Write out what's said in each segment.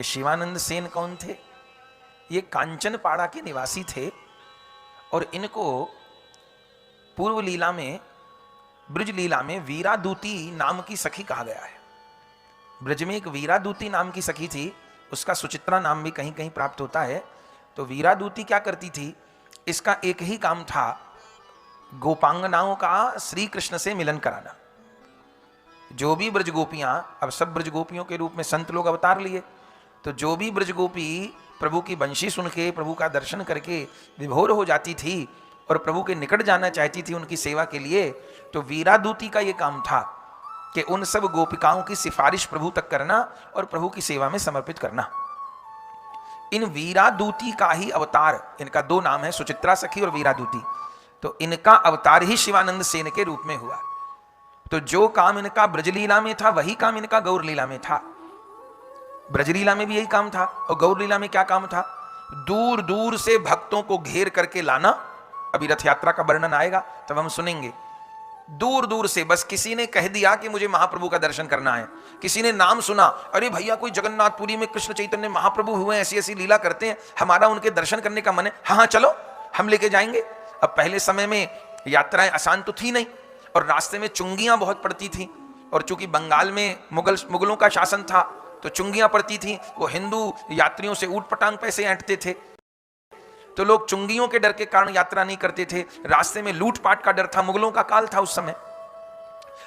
शिवानंद सेन कौन थे? ये कांचनपाड़ा के निवासी थे और इनको पूर्व लीला में, ब्रज लीला में वीरादूती नाम की सखी कहा गया है। ब्रज में एक वीरादूती नाम की सखी थी, उसका सुचित्रा नाम भी कहीं कहीं प्राप्त होता है। तो वीरादूती क्या करती थी? इसका एक ही काम था, गोपांगनाओं का श्री कृष्ण से मिलन कराना। जो भी ब्रज गोपियां, अब सब ब्रज गोपियों के रूप में संत लोग अवतार लिए, तो जो भी ब्रज गोपी प्रभु की बंशी सुन के, प्रभु का दर्शन करके विभोर हो जाती थी और प्रभु के निकट जाना चाहती थी उनकी सेवा के लिए, तो वीरादूती का ये काम था कि उन सब गोपिकाओं की सिफारिश प्रभु तक करना और प्रभु की सेवा में समर्पित करना। इन वीरादूती का ही अवतार, इनका दो नाम है, सुचित्रा सखी और वीरादूती, तो इनका अवतार ही शिवानंद सेन के रूप में हुआ। तो जो काम इनका ब्रजलीला में था वही काम इनका गौर लीला में था। ब्रजलीला में भी यही काम था और गौर लीला में क्या काम था? दूर दूर से भक्तों को घेर करके लाना। अभी रथ यात्रा का वर्णन आएगा तब हम सुनेंगे। दूर दूर से बस किसी ने कह दिया कि मुझे महाप्रभु का दर्शन करना है, किसी ने नाम सुना, अरे भैया कोई जगन्नाथपुरी में कृष्ण चैतन्य महाप्रभु हुए, ऐसी ऐसी लीला करते हैं, हमारा उनके दर्शन करने का मन है, हाँ हाँ चलो हम लेके जाएंगे। अब पहले समय में यात्राएं आसान तो थी नहीं और रास्ते में चुंगियां बहुत पड़ती थी, और चूंकि बंगाल में मुगलों का शासन था तो चुंगियां पड़ती थी। वो हिंदू यात्रियों से ऊट पटांग पैसे ऐंठते थे, तो लोग चुंगियों के डर के कारण यात्रा नहीं करते थे। रास्ते में लूटपाट का डर था, मुगलों का काल था उस समय।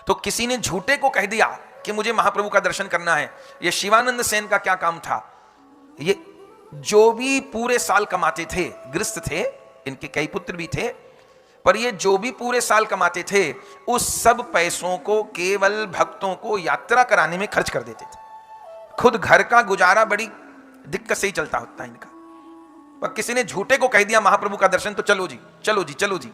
तो किसी ने झूठे को कह दिया कि मुझे महाप्रभु का दर्शन करना है। ये शिवानंद सेन का क्या काम था? ये जो भी पूरे साल कमाते थे, गृहस्थ थे, इनके कई पुत्र भी थे, पर ये जो भी पूरे साल कमाते थे उस सब पैसों को केवल भक्तों को यात्रा कराने में खर्च कर देते थे। खुद घर का गुजारा बड़ी दिक्कत से ही चलता होता है इनका। पर किसी ने झूठे को कह दिया महाप्रभु का दर्शन, तो चलो जी चलो जी चलो जी,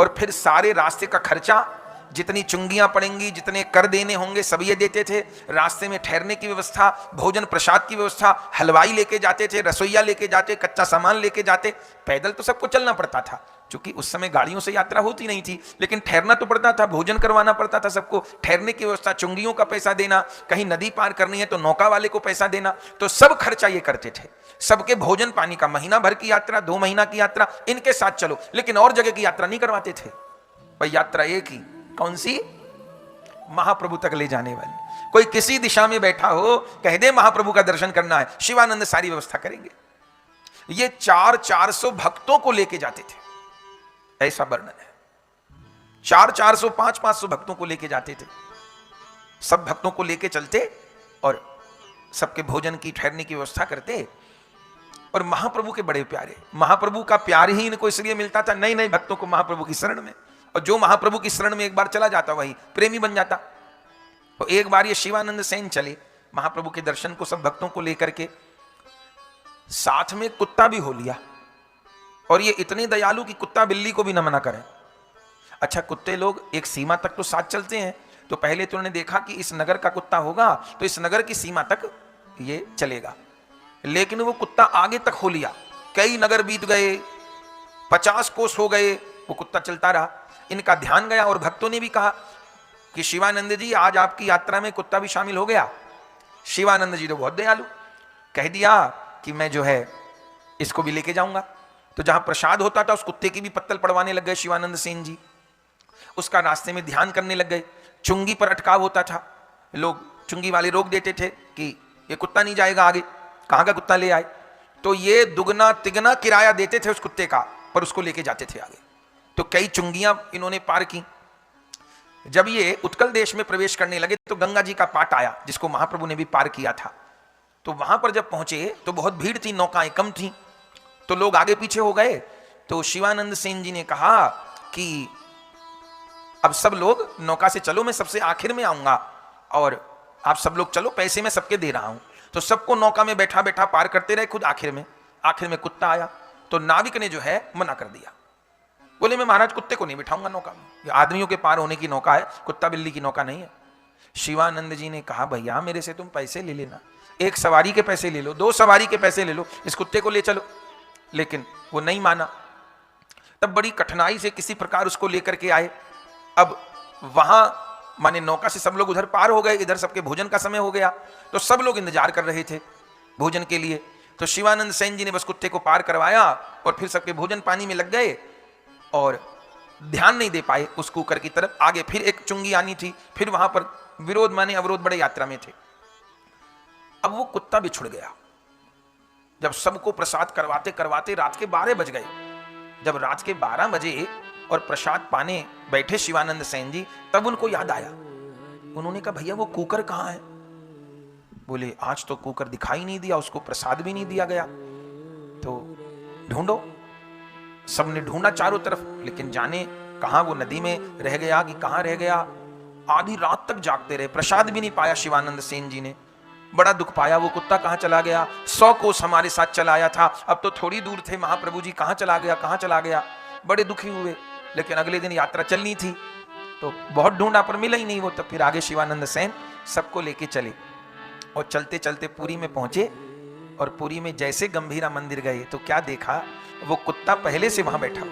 और फिर सारे रास्ते का खर्चा, जितनी चुंगियां पड़ेंगी, जितने कर देने होंगे, सब ये देते थे। रास्ते में ठहरने की व्यवस्था, भोजन प्रसाद की व्यवस्था, हलवाई लेके जाते थे, रसोईया लेके जाते, कच्चा सामान लेके जाते। पैदल तो सबको चलना पड़ता था क्योंकि उस समय गाड़ियों से यात्रा होती नहीं थी, लेकिन ठहरना तो पड़ता था, भोजन करवाना पड़ता था सबको, ठहरने की व्यवस्था, चुंगियों का पैसा देना, कहीं नदी पार करनी है तो नौका वाले को पैसा देना, तो सब खर्चा ये करते थे। सबके भोजन पानी का, महीना भर की यात्रा, 2 महीना की यात्रा इनके साथ चलो, लेकिन और जगह की यात्रा नहीं करवाते थे। भाई यात्रा एक ही, कौन सी? महाप्रभु तक ले जाने वाली। कोई किसी दिशा में बैठा हो, कह दे महाप्रभु का दर्शन करना है, शिवानंद सारी व्यवस्था करेंगे। ये 400 भक्तों को लेके जाते थे, ऐसा वर्णन है। 400 500 भक्तों को लेके जाते थे। सब भक्तों को लेके चलते और सबके भोजन की, ठहरने की व्यवस्था करते। और महाप्रभु के बड़े प्यारे, महाप्रभु का प्यार ही इनको इसलिए मिलता था नए नए भक्तों को महाप्रभु की शरण में, और जो महाप्रभु की शरण में एक बार चला जाता वही प्रेमी बन जाता। तो एक बार ये शिवानंद सेन चले महाप्रभु के दर्शन को सब भक्तों को लेकर के, साथ में कुत्ता भी हो लिया, और ये इतने दयालु कि कुत्ता बिल्ली को भी न मना करें। अच्छा, कुत्ते लोग एक सीमा तक तो साथ चलते हैं, तो पहले तो उन्होंने देखा कि इस नगर का कुत्ता होगा तो इस नगर की सीमा तक ये चलेगा, लेकिन वो कुत्ता आगे तक हो लिया। कई नगर बीत गए, 50 कोस हो गए, वो कुत्ता चलता रहा। इनका ध्यान गया और भक्तों ने भी कहा कि शिवानंद जी आज आपकी यात्रा में कुत्ता भी शामिल हो गया। शिवानंद जी तो बहुत दयालु, कह दिया कि मैं जो है इसको भी लेके जाऊंगा। तो जहां प्रसाद होता था उस कुत्ते की भी पत्तल पड़वाने लग गए शिवानंद सेन जी। उसका रास्ते में ध्यान करने लग गए। चुंगी पर अटकाव होता था, लोग चुंगी वाले रोक देते थे कि ये कुत्ता नहीं जाएगा आगे, कहां का कुत्ता ले आए, तो ये दुगना तिगना किराया देते थे उस कुत्ते का, पर उसको लेके जाते थे आगे। तो कई चुंगियां इन्होंने पार की। जब ये उत्कल देश में प्रवेश करने लगे तो गंगा जी का पाट आया, जिसको महाप्रभु ने भी पार किया था। तो वहां पर जब पहुंचे तो बहुत भीड़ थी, नौकाएं कम थी, तो लोग आगे पीछे हो गए। तो शिवानंद सेन जी ने कहा कि अब सब लोग नौका से चलो, मैं सबसे आखिर में आऊंगा और आप सब लोग चलो, पैसे मैं सबके दे रहा हूं। तो सबको नौका में बैठा बैठा पार करते रहे, खुद आखिर में कुत्ता आया। तो नाविक ने जो है मना कर दिया, बोले मैं महाराज कुत्ते को नहीं बिठाऊंगा नौका में, ये आदमियों के पार होने की नौका है, कुत्ता बिल्ली की नौका नहीं है। शिवानंद जी ने कहा भैया मेरे से तुम पैसे ले लेना, 1 सवारी के पैसे ले लो, 2 सवारी के पैसे ले लो, इस कुत्ते को ले चलो। लेकिन वो नहीं माना। तब बड़ी कठिनाई से किसी प्रकार उसको लेकर के आए। अब वहां माने नौका से सब लोग उधर पार हो गए, इधर सबके भोजन का समय हो गया, तो सब लोग इंतजार कर रहे थे भोजन के लिए। तो शिवानंद सेन जी ने बस कुत्ते को पार करवाया और फिर सबके भोजन पानी में लग गए और ध्यान नहीं दे पाए उस कुकर की तरफ। आगे फिर एक चुंगी आनी थी, फिर वहां पर विरोध माने अवरोध, बड़े यात्रा में थे। अब वो कुत्ता भी छुड़ गया। जब सबको प्रसाद करवाते करवाते रात के 12 बज गए। जब रात के 12 बजे और प्रसाद पाने बैठे शिवानंद सेन जी, तब उनको याद आया। उन्होंने कहा भैया वो कुकर कहाँ है? बोले आज तो कुकर दिखाई नहीं दिया, उसको प्रसाद भी नहीं दिया गया, तो ढूंढो। सबने ढूंढा चारों तरफ, लेकिन जाने कहां वो नदी में रह गया कि कहां रह गया। आधी रात तक जागते रहे, प्रसाद भी नहीं पाया शिवानंद सेन जी ने। बड़ा दुख पाया, वो कुत्ता कहां चला गया? 100 कोस हमारे साथ चला आया था, अब तो थोड़ी दूर थे, महाप्रभु जी कहां चला गया, कहां चला गया? बड़े दुखी हुए। लेकिन अगले दिन यात्रा चलनी थी, तो बहुत ढूंढा पर मिला ही नहीं वो। तब फिर आगे शिवानंद सेन सबको लेके चले और चलते चलते पुरी में पहुंचे। और पुरी में जैसे गंभीरा मंदिर गए तो क्या देखा, वो कुत्ता पहले से वहां बैठा,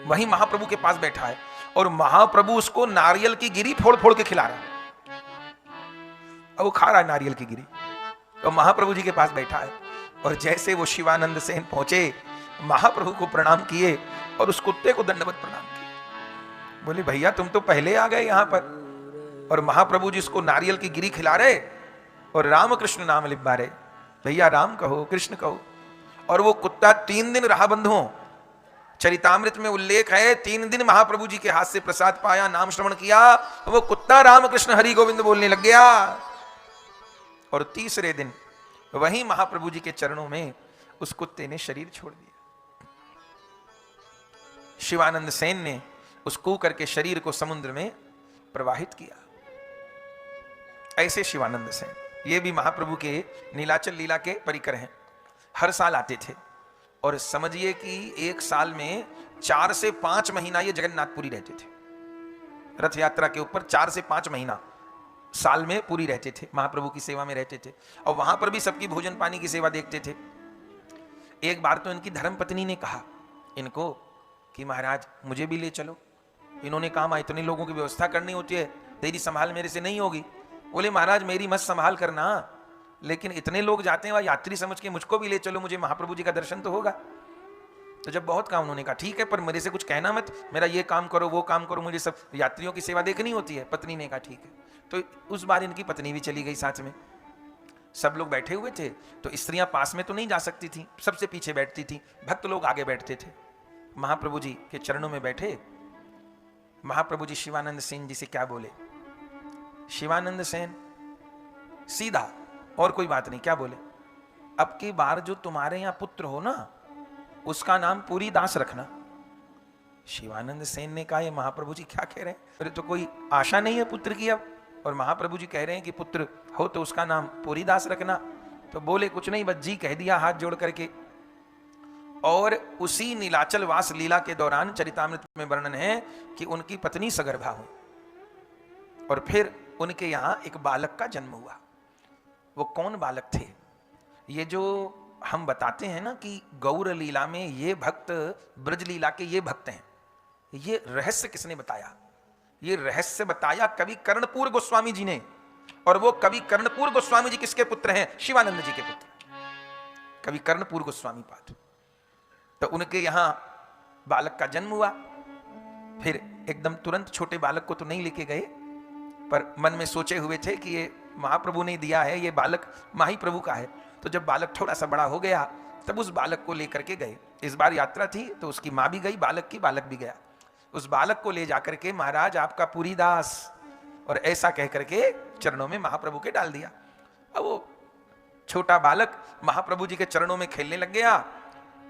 वहीं महाप्रभु के पास बैठा है और महाप्रभु उसको नारियल की गिरी फोड़ फोड़ के खिला रहा है। अब वो खा रहा है नारियल की गिरी, तो महाप्रभु जी के पास बैठा है। और जैसे वो शिवानंद सेन पहुंचे, महाप्रभु को प्रणाम किए और उस कुत्ते को दंडवत प्रणाम किए। बोले भैया तुम तो पहले आ गए यहां पर, और महाप्रभु जी उसको नारियल की गिरी खिला रहे और राम कृष्ण नाम लिखवा रहे। भैया राम कहो, कृष्ण कहो। और वो कुत्ता 3 दिन रहा बंधुओं। चरितामृत में उल्लेख है 3 दिन महाप्रभु जी के हाथ से प्रसाद पाया, नाम श्रवण किया, वो कुत्ता राम कृष्ण हरि गोविंद बोलने लग गया। और तीसरे दिन वही महाप्रभु जी के चरणों में उस कुत्ते ने शरीर छोड़ दिया। शिवानंद सेन ने उस कुकर के शरीर को समुद्र में प्रवाहित किया। ऐसे शिवानंद सेन, ये भी महाप्रभु के नीलाचल लीला के परिकर हैं। हर साल आते थे और समझिए कि एक साल में 4 से 5 महीना ये जगन्नाथपुरी रहते थे। रथ यात्रा के ऊपर 4 से 5 महीना साल में पूरी रहते थे, महाप्रभु की सेवा में रहते थे। और वहां पर भी सबकी भोजन पानी की सेवा देखते थे। एक बार तो इनकी धर्मपत्नी ने कहा इनको कि महाराज मुझे भी ले चलो। इन्होंने कहा इतने लोगों की व्यवस्था करनी होती है, तेरी संभाल मेरे से नहीं होगी। बोले महाराज मेरी मत संभाल करना, लेकिन इतने लोग जाते हैं वह यात्री समझ के मुझको भी ले चलो, मुझे महाप्रभु जी का दर्शन तो होगा। तो जब बहुत कहा उन्होंने कहा ठीक है, पर मेरे से कुछ कहना मत, मेरा ये काम करो वो काम करो, मुझे सब यात्रियों की सेवा देखनी होती है। पत्नी ने कहा ठीक है। तो उस बार इनकी पत्नी भी चली गई साथ में। सब लोग बैठे हुए थे, तो स्त्रियां पास में तो नहीं जा सकती थी, सबसे पीछे बैठती थी, भक्त लोग आगे बैठते थे। महाप्रभु जी के चरणों में बैठे महाप्रभु जी शिवानंद सेन जी से क्या बोले? शिवानंद सेन सीधा, और कोई बात नहीं, क्या बोले? अब की बार जो तुम्हारे यहां पुत्र हो ना, उसका नाम पुरी दास रखना। शिवानंद सेन ने कहा ये महाप्रभु जी क्या कह रहे हैं, अरे तो कोई आशा नहीं है पुत्र की अब, और महाप्रभु जी कह रहे हैं कि पुत्र हो तो उसका नाम पुरी दास रखना। तो बोले कुछ नहीं, बस जी कह दिया हाथ जोड़ करके। और उसी नीलाचल वास लीला के दौरान चरितामृत में वर्णन है कि उनकी पत्नी सगर्भा हुई और फिर उनके यहां एक बालक का जन्म हुआ। वो कौन बालक थे? ये जो हम बताते हैं ना कि गौर लीला में ये भक्त, ब्रज लीला के ये भक्त हैं, ये रहस्य किसने बताया? ये रहस्य बताया कवि कर्णपूर गोस्वामी जी ने। और वो कवि कर्णपूर गोस्वामी जी किसके पुत्र हैं? शिवानंद जी के पुत्र, कवि कर्णपूर गोस्वामी पाद। तो उनके यहां बालक का जन्म हुआ। फिर एकदम तुरंत छोटे बालक को तो नहीं लेके गए, पर मन में सोचे हुए थे कि ये महाप्रभु ने दिया है, ये बालक माही प्रभु का है। तो जब बालक थोड़ा सा बड़ा हो गया तब उस बालक को लेकर के गए। इस बार यात्रा थी तो उसकी माँ भी गई, बालक भी गया। उस बालक को ले जाकर के महाराज आपका पुरी दास, और ऐसा कह करके चरणों में महाप्रभु के डाल दिया। अब वो छोटा बालक महाप्रभु जी के चरणों में खेलने लग गया।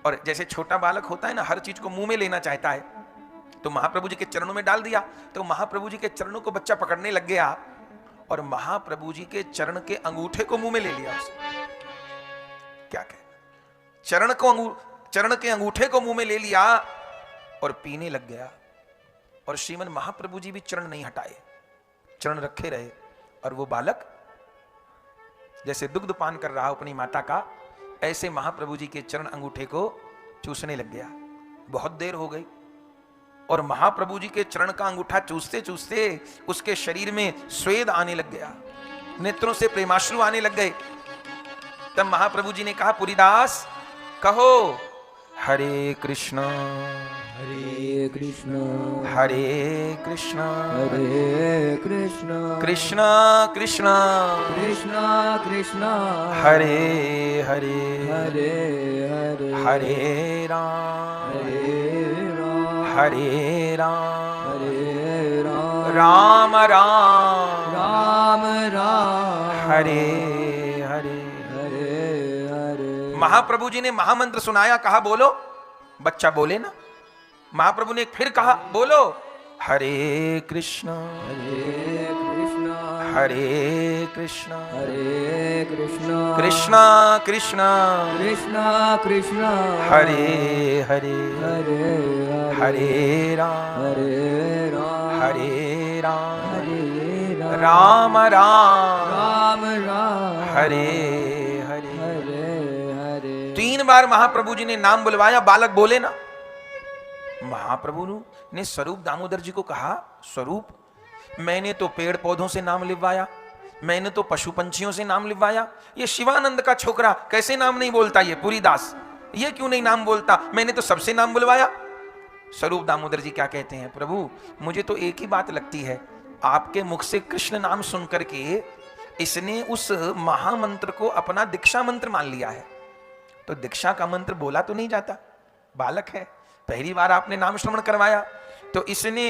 और जैसे छोटा बालक होता है ना, हर चीज को मुंह में लेना चाहता है, तो महाप्रभु जी के चरणों में डाल दिया। तो महाप्रभु जी के चरणों को बच्चा पकड़ने लग गया और महाप्रभु जी के चरण के अंगूठे को मुंह में ले लिया उसने। क्या कहे, चरण के अंगूठे को मुंह में ले लिया और पीने लग गया। और श्रीमन महाप्रभु जी भी चरण नहीं हटाए, चरण रखे रहे। और वो बालक जैसे दुग्ध पान कर रहा अपनी माता का, ऐसे महाप्रभु जी के चरण अंगूठे को चूसने लग गया। बहुत देर हो गई और महाप्रभु जी के चरण का अंगूठा चूसते चूसते उसके शरीर में स्वेद आने लग गया, नेत्रों से प्रेमाश्रु आने लग गए। तब महाप्रभु जी ने कहा पुरीदास कहो हरे कृष्ण हरे कृष्ण हरे कृष्ण हरे कृष्ण कृष्ण कृष्ण कृष्ण कृष्ण हरे हरे हरे हरे हरे राम हरे राम हरे राम हरे राम राम राम राम राम हरे हरे। हरे हरे। महाप्रभु जी ने महामंत्र सुनाया, कहा बोलो, बच्चा बोले ना। महाप्रभु ने फिर कहा बोलो हरे कृष्ण हरे कृष्ण हरे कृष्ण हरे कृष्ण कृष्ण कृष्ण कृष्ण कृष्ण हरे हरे हरे हरे राम हरे राम हरे राम हरे राम राम राम राम हरे हरे। हरे हरे। 3 बार महाप्रभु जी ने नाम बुलवाया, बालक बोले ना। महाप्रभु ने स्वरूप दामोदर जी को कहा, स्वरूप मैंने तो पेड़ पौधों से नाम लिखवाया, मैंने तो पशु पंछियों से नाम लिखवाया, ये शिवानंद का छोकरा कैसे नाम नहीं बोलता, ये पुरीदास ये क्यों नहीं नाम बोलता, मैंने तो सबसे नाम बुलवाया। स्वरूप दामोदर जी क्या कहते हैं, प्रभु मुझे तो एक ही बात लगती है, आपके मुख से कृष्ण नाम सुन करके इसने उस महामंत्र को अपना दीक्षा मंत्र मान लिया है। तो दीक्षा का मंत्र बोला तो नहीं जाता, बालक है, पहली बार आपने नाम श्रवण करवाया, तो इसने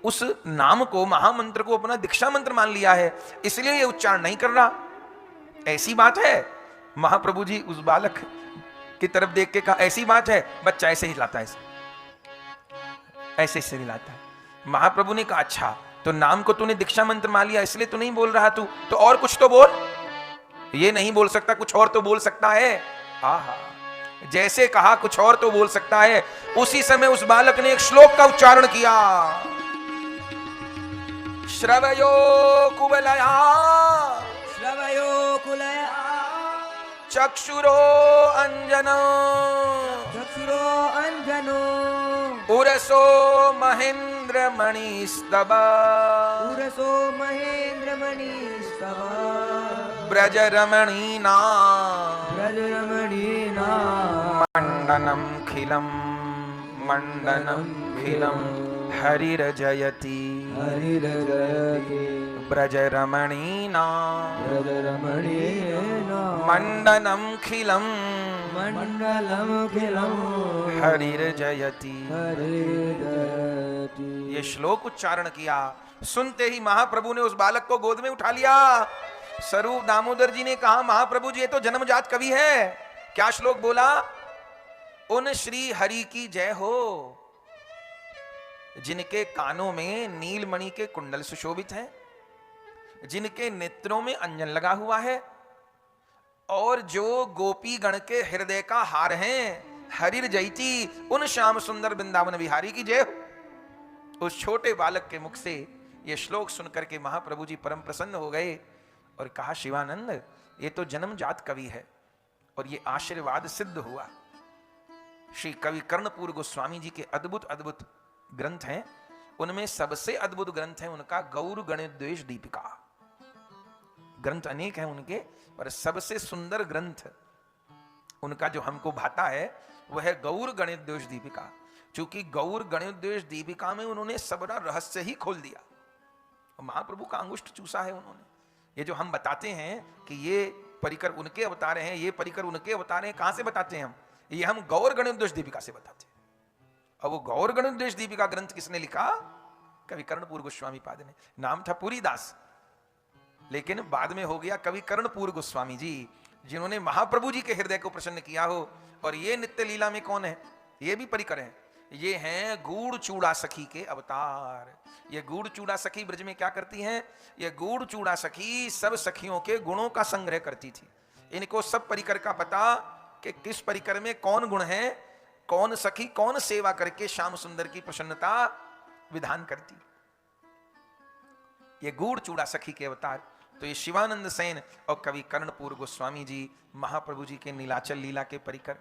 उस नाम को, महामंत्र को अपना दीक्षा मंत्र मान लिया है, इसलिए ये उच्चारण नहीं कर रहा। ऐसी बात है? महाप्रभु जी उस बालक की तरफ देख के कहा, ऐसी बात है? बच्चा ऐसे ही लाता है, ऐसे ही लाता है। महाप्रभु ने कहा, अच्छा तो नाम को तूने दीक्षा मंत्र मान लिया, इसलिए तो नहीं बोल रहा तू, तो और कुछ तो बोल। ये नहीं बोल सकता, कुछ और तो बोल सकता है। आहा, जैसे कहा कुछ और तो बोल सकता है। उसी समय उस बालक ने एक श्लोक का उच्चारण किया, श्रवयो कुवलया श्रवयो कुलया चक्षुरो अंजनो चक्षुरो अंजनो उरसो महेंद्र मणिस्तव उरसो महेंद्र मणिस्तव ब्रज रमणीना ब्रज रमणीना मंडनम खिलम मंडनम खिलम हरिरजयति हरिरजयति ब्रज रमणीना ब्रज रमणीना मंडनम खिलम मंडलम खिलम हरिरजयति। हरिरजयति। ये श्लोक उच्चारण किया, सुनते ही महाप्रभु ने उस बालक को गोद में उठा लिया। स्वरूप दामोदर जी ने कहा, महाप्रभु जी ये तो जन्मजात कवि है। क्या श्लोक बोला? उन श्री हरि की जय हो जिनके कानों में नीलमणि के कुंडल सुशोभित हैं, जिनके नेत्रों में अंजन लगा हुआ है, और जो गोपी गण के हृदय का हार हैं, हरिर जयती, उन श्याम सुंदर वृंदावन विहारी की जय हो। उस छोटे बालक के मुख से यह श्लोक सुनकर के महाप्रभु जी परम प्रसन्न हो गए और कहा, शिवानंद ये तो जन्मजात कवि है और ये आशीर्वाद सिद्ध हुआ। श्री कवि कर्णपूर गोस्वामी जी के अद्भुत अद्भुत ग्रंथ हैं, उनमें सबसे अद्भुत ग्रंथ है उनका गौर गणेश दीपिका। ग्रंथ अनेक हैं उनके, पर सबसे सुंदर ग्रंथ उनका जो हमको भाता है वह है गौर गणेश दीपिका। चूंकि गौर गणेश दीपिका में उन्होंने सबरा रहस्य ही खोल दिया, महाप्रभु का अंगुष्ठ चूसा है उन्होंने। ये जो हम बताते हैं कि ये परिकर उनके अवतार हैं, ये परिकर उनके अवतार हैं, कहां से बताते हैं हम? ये हम गौर गणेश दीपिका से बताते हैं। और वो गौर गणेश दीपिका ग्रंथ किसने लिखा? कवि कर्णपूर गोस्वामी पाद ने। नाम था पुरीदास, लेकिन बाद में हो गया कवि कर्णपूर गोस्वामी जी, जिन्होंने महाप्रभु जी के हृदय को प्रसन्न किया हो। और ये नित्य लीला में कौन है? ये भी परिकर हैं, ये हैं गूढ़ चूड़ा सखी के अवतार। ये गूढ़ चूड़ा सखी ब्रज में क्या करती हैं? ये गूढ़ चूड़ा सखी सब सखियों के गुणों का संग्रह करती थी। इनको सब परिकर का पता कि किस परिकर में कौन गुण है, कौन सखी कौन सेवा करके श्याम सुंदर की प्रसन्नता विधान करती। ये गूढ़ चूड़ा सखी के अवतार तो ये शिवानंद सेन और कवि कर्णपूर गोस्वामी जी महाप्रभु जी के नीलाचल लीला के परिकर।